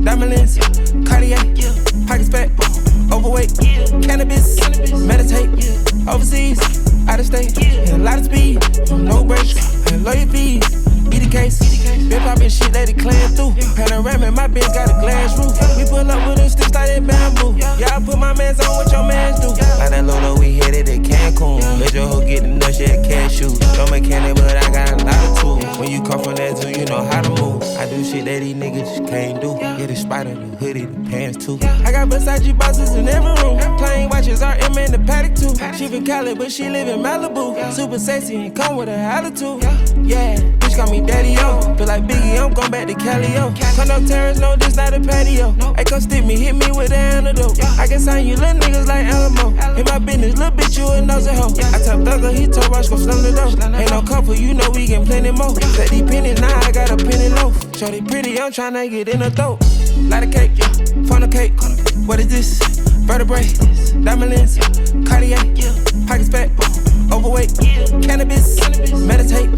diamond lens, Cartier, pockets fat, overweight, cannabis, meditate, overseas, out of state, a lot of speed, no brakes, and lawyer fees. Be the case, been poppin' shit that it clan through. Panoramic, my bitch got a glass roof. We pull up with them sticks like that bamboo. Yeah, I put my mans on what your mans do. Like that Lolo, we headed at Cancun. Let your hoe get the nuts, yeah, cashews. No mechanic, but I got a lot of tools. When you come from that zoo, you know how to move. I do shit that these niggas can't do. Get a spider, the hoodie, the pants too. I got Versace bosses in every room. Plain watches, RM in the paddock too. She from Cali, but she live in Malibu. Super sexy and come with an attitude. Yeah, bitch got me daddy-o. Feel like Biggie, I'm going back to Cali-o. Condo terrace, no, this not a patio. Hey, come stick me, hit me with an antidote. I can sign you little niggas like Alamo. In my business, little bitch, you a nosy hoe. I tell Thugger, he told Rush, go slam the door. Ain't no couple, you know we get plenty more. Set these pennies, now I got a penny loaf. Shorty pretty, I'm tryna get in the throat. Light a cake, funnel cake. What is this? Vertebrae, diamond lens, Cartier, pockets fat, overweight, cannabis, meditate,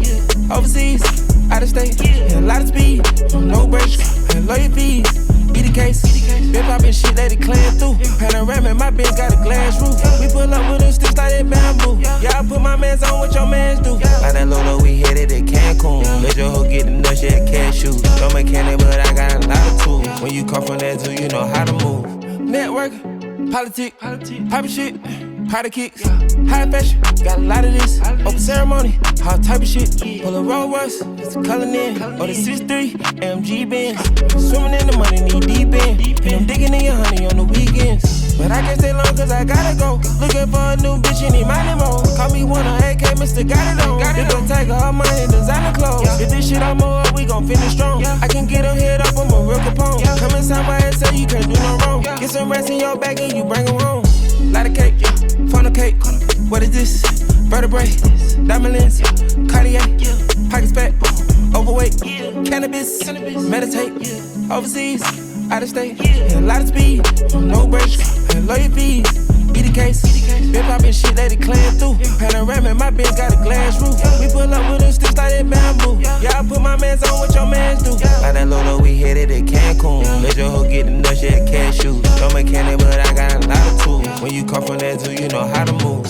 overseas, out of state, a lot of speed, no brakes, and lawyer fees. Be the case, been poppin' shit that it clan through. Panoramic, my bitch got a glass roof. We pull up with them sticks like that bamboo. Yeah, I put my mans on what your mans do. Like that Lolo, we headed at Cancun. Let your hoe get the nuts, yeah, cashews. No mechanic, but I got a lot of tools. When you come from that zoo, you know how to move. Network, politics, poppin' shit, powder kicks, high fashion, got a lot of this. Open ceremony, all type of shit. Pull a Rolls Royce, it's a color in, or the 6'3", AMG Benz. Swimming in the money, knee deep in, and I'm digging in your honey on the weekends. But I can't stay long cause I gotta go. Looking for a new bitch, you need my limo. Call me one of AK, Mr. Got It On. They gon' take all money, designer clothes. If this shit I'm up, we gon' finish strong. I can get her head up, I'm a real Capone. Come inside my head, say you can't do no wrong. Get some rest in your bag and you bring them home. Light a cake, funnel cake. What is this? Vertebrae, diamond lens, Cartier, pockets fat, overweight, cannabis, meditate, overseas, out of state, a lot of speed, no brakes, and lawyer fees. Be the case, been poppin' shit that it clan through. Panoramic, my bitch got a glass roof. We pull up with them sticks like that bamboo. Yeah, I put my mans on what your mans do. Like that Lolo, we headed at Cancun. Let your hoe get the nuts, yeah, cashews. No mechanic, but I got a lot of tools. When you come from that zoo, you know how to move.